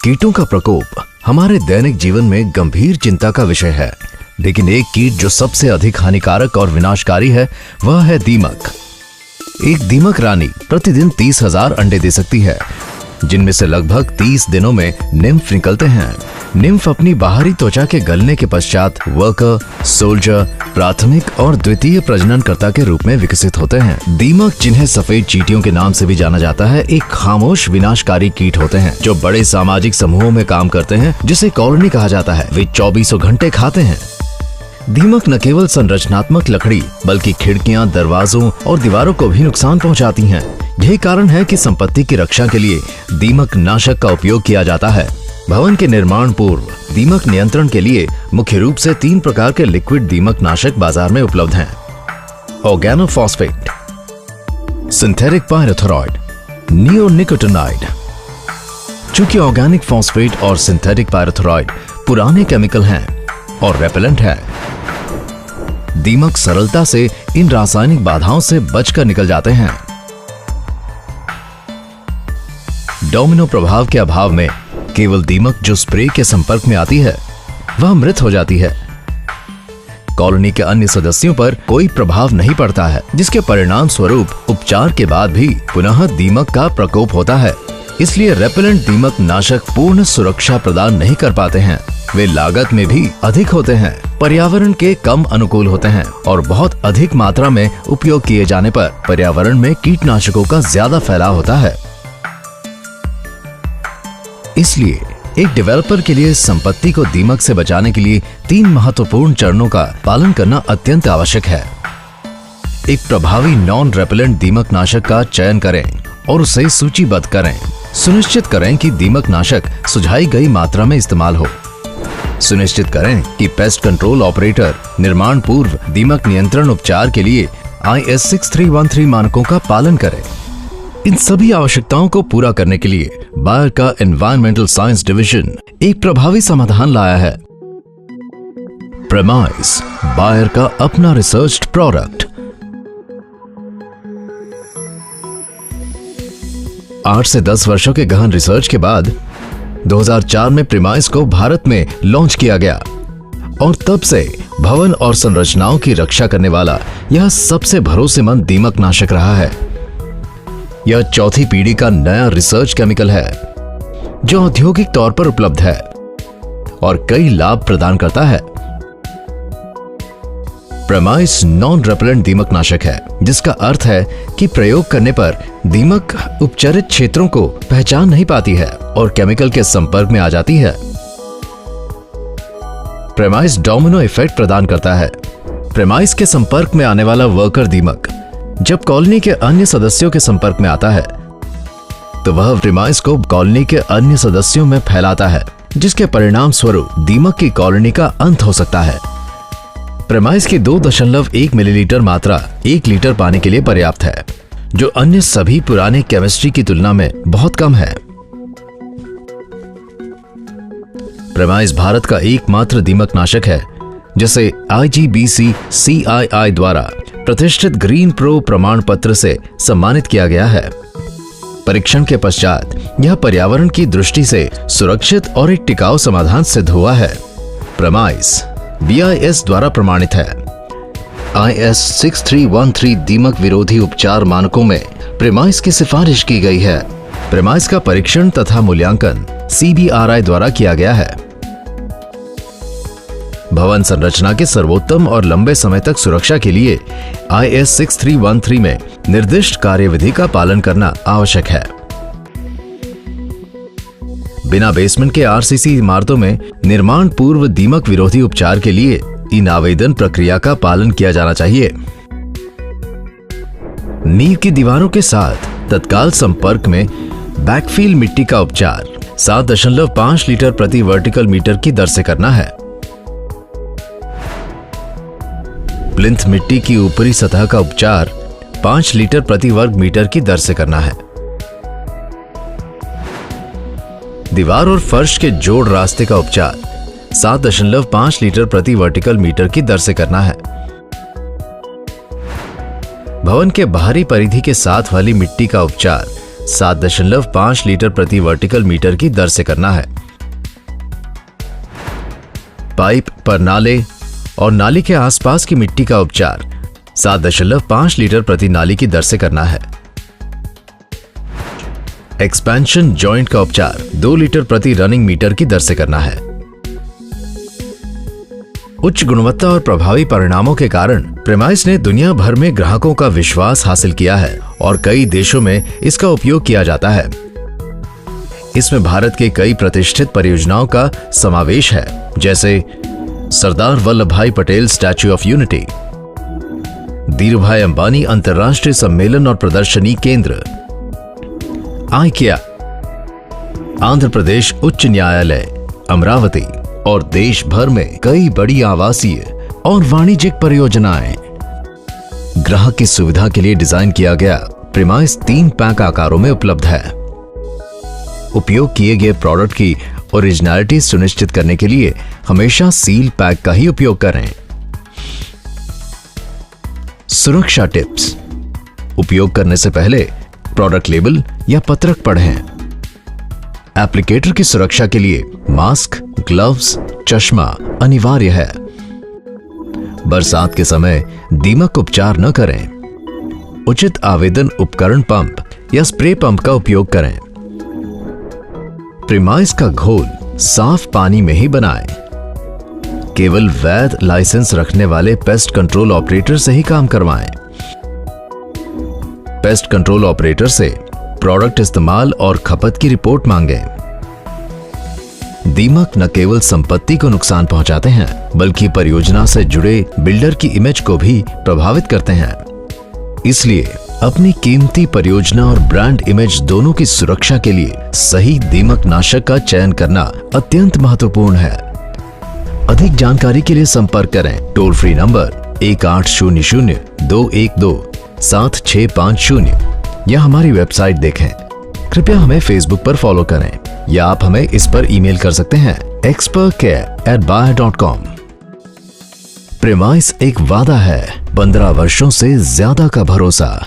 कीटों का प्रकोप हमारे दैनिक जीवन में गंभीर चिंता का विषय है, लेकिन एक कीट जो सबसे अधिक हानिकारक और विनाशकारी है वह है दीमक। एक दीमक रानी प्रतिदिन 30,000 अंडे दे सकती है, जिनमें से लगभग 30 दिनों में निम्फ निकलते हैं। निम्फ अपनी बाहरी त्वचा के गलने के पश्चात वर्कर, सोल्जर, प्राथमिक और द्वितीय प्रजननकर्ता के रूप में विकसित होते हैं। दीमक, जिन्हें सफेद चींटियों के नाम से भी जाना जाता है, एक खामोश विनाशकारी कीट होते हैं जो बड़े सामाजिक समूहों में काम करते हैं, जिसे कॉलोनी कहा जाता है। वे 24 घंटे खाते हैं। दीमक न केवल संरचनात्मक लकड़ी बल्कि खिड़कियां, दरवाजों और दीवारों को भी नुकसान पहुंचाती हैं। यही कारण है कि संपत्ति की रक्षा के लिए दीमक नाशक का उपयोग किया जाता है। भवन के निर्माण पूर्व दीमक नियंत्रण के लिए मुख्य रूप से 3 प्रकार के लिक्विड दीमक नाशक बाजार में उपलब्ध हैं। Organophosphate, synthetic pyrethroid, neonicotinoid. चूंकि ऑर्गेनिक फॉस्फेट और सिंथेटिक पायरोथोरॉइड पुराने केमिकल हैं और रेपेलेंट है, दीमक सरलता से इन रासायनिक बाधाओं से बचकर निकल जाते हैं। डोमिनो प्रभाव के अभाव में केवल दीमक जो स्प्रे के संपर्क में आती है वह मृत हो जाती है। कॉलोनी के अन्य सदस्यों पर कोई प्रभाव नहीं पड़ता है, जिसके परिणाम स्वरूप उपचार के बाद भी पुनः दीमक का प्रकोप होता है। इसलिए रेपेलेंट दीमक नाशक पूर्ण सुरक्षा प्रदान नहीं कर पाते हैं। वे लागत में भी अधिक होते हैं, पर्यावरण के कम अनुकूल होते हैं और बहुत अधिक मात्रा में उपयोग किए जाने पर पर्यावरण में कीटनाशकों का ज्यादा फैलाव होता है। इसलिए एक डेवलपर के लिए संपत्ति को दीमक से बचाने के लिए 3 महत्वपूर्ण चरणों का पालन करना अत्यंत आवश्यक है। एक प्रभावी नॉन रेपेलेंट दीमक नाशक का चयन करें और उसे सूचीबद्ध करें। सुनिश्चित करें कि दीमक नाशक सुझाई गई मात्रा में इस्तेमाल हो। सुनिश्चित करें कि पेस्ट कंट्रोल ऑपरेटर निर्माण पूर्व दीमक नियंत्रण उपचार के लिए IS 6313 मानकों का पालन करें। इन सभी आवश्यकताओं को पूरा करने के लिए बायर का एनवायरमेंटल साइंस डिवीजन एक प्रभावी समाधान लाया है। प्रेमाइस, बायर का अपना रिसर्च्ड प्रोडक्ट। 8 से 10 वर्षों के गहन रिसर्च के बाद 2004 में प्रेमाइस को भारत में लॉन्च किया गया और तब से भवन और संरचनाओं की रक्षा करने वाला यह सबसे भरोसेमंद दीमक नाशक रहा है। यह 4थी पीढ़ी का नया रिसर्च केमिकल है जो औद्योगिक तौर पर उपलब्ध है और कई लाभ प्रदान करता है। प्रेमाइस नॉन रेपेलेंट दीमक नाशक है, जिसका अर्थ है कि प्रयोग करने पर दीमक उपचरित क्षेत्रों को पहचान नहीं पाती है और केमिकल के संपर्क में आ जाती है। प्रेमाइस डोमिनो इफेक्ट प्रदान करता है। प्रेमाइस के संपर्क में आने वाला वर्कर दीमक जब कॉलोनी के अन्य सदस्यों के संपर्क में आता है तो वह प्रेमाइस को कॉलोनी के अन्य सदस्यों में फैलाता है, जिसके परिणाम स्वरूप दीमक की कॉलोनी का अंत हो सकता है। प्रेमाइस की 2.1 मिलीलीटर मात्रा 1 लीटर पानी के लिए पर्याप्त है, जो अन्य सभी पुराने केमिस्ट्री की तुलना में बहुत कम है। प्रेमाइस भारत का एकमात्र दीमक नाशक है जिसे IGBC CII द्वारा प्रतिष्ठित ग्रीन प्रो प्रमाण पत्र से सम्मानित किया गया है। परीक्षण के पश्चात यह पर्यावरण की दृष्टि से सुरक्षित और एक टिकाऊ समाधान सिद्ध हुआ है। प्रेमाइस BIS द्वारा प्रमाणित है। IS 6313 दीमक विरोधी उपचार मानकों में प्रेमाइस की सिफारिश की गई है। प्रेमाइस का परीक्षण तथा मूल्यांकन CBRI द्वारा किया गया है। भवन संरचना के सर्वोत्तम और लंबे समय तक सुरक्षा के लिए IS 6313 में निर्दिष्ट कार्यविधि का पालन करना आवश्यक है। बिना बेसमेंट के RCC इमारतों में निर्माण पूर्व दीमक विरोधी उपचार के लिए इन आवेदन प्रक्रिया का पालन किया जाना चाहिए। नींव की दीवारों के साथ तत्काल संपर्क में बैकफिल मिट्टी का उपचार 7.5 लीटर प्रति वर्टिकल मीटर की दर से करना है। प्लिंथ मिट्टी की ऊपरी सतह का उपचार 5 लीटर प्रति वर्ग मीटर की दर से करना है। दीवार और फर्श के जोड़ रास्ते का उपचार 7.5 लीटर प्रति वर्टिकल मीटर की दर से करना है। भवन के बाहरी परिधि के साथ वाली मिट्टी का उपचार 7.5 लीटर प्रति वर्टिकल मीटर की दर से करना है। पाइप पर नाले और नाली के आसपास की मिट्टी का उपचार 7.5 लीटर प्रति नाली की दर से करना है। एक्सपेंशन जॉइंट का उपचार 2 लीटर प्रति रनिंग मीटर की दर से करना है। उच्च गुणवत्ता और प्रभावी परिणामों के कारण प्रेमाइस ने दुनिया भर में ग्राहकों का विश्वास हासिल किया है और कई देशों में इसका उपयोग किया जाता है। इसमें भारत के कई प्रतिष्ठित परियोजनाओं का समावेश है, जैसे सरदार वल्लभ भाई Patel statue of unity, Dhirubhai Ambani अंतर्राष्ट्रीय सम्मेलन और प्रदर्शनी केंद्र, आइकिया, आंध्र प्रदेश उच्च न्यायालय अमरावती और देश भर में कई बड़ी आवासीय और वाणिज्यिक परियोजनाएं। ग्राहक की सुविधा के लिए डिजाइन किया गया प्रेमाइस 3 पैक आकारों में उपलब्ध है। उपयोग किए गए प्रोडक्ट की ओरिजिनलिटी सुनिश्चित करने के लिए हमेशा सील पैक का ही उपयोग करें। सुरक्षा टिप्स: उपयोग करने से पहले प्रोडक्ट लेबल या पत्रक पढ़ें। एप्लीकेटर की सुरक्षा के लिए मास्क, ग्लव्स, चश्मा अनिवार्य है। बरसात के समय दीमक उपचार न करें। उचित आवेदन उपकरण पंप या स्प्रे पंप का उपयोग करें। प्रेमाइस का घोल साफ पानी में ही बनाएं। केवल वैध लाइसेंस रखने वाले पेस्ट कंट्रोल ऑपरेटर से ही काम करवाएं। पेस्ट कंट्रोल ऑपरेटर से प्रोडक्ट इस्तेमाल और खपत की रिपोर्ट मांगें। दीमक न केवल संपत्ति को नुकसान पहुंचाते हैं, बल्कि परियोजना से जुड़े बिल्डर की इमेज को भी प्रभावित करते हैं। इसलिए अपनी कीमती परियोजना और ब्रांड इमेज दोनों की सुरक्षा के लिए सही दीमक नाशक का चयन करना अत्यंत महत्वपूर्ण है। अधिक जानकारी के लिए संपर्क करें टोल फ्री नंबर 1800-212-7650 या हमारी वेबसाइट देखें। कृपया हमें फेसबुक पर फॉलो करें या आप हमें इस पर ईमेल कर सकते हैं expertcare@bayer.com। प्रेमाइस एक वादा है, 15 वर्षों से ज्यादा का भरोसा।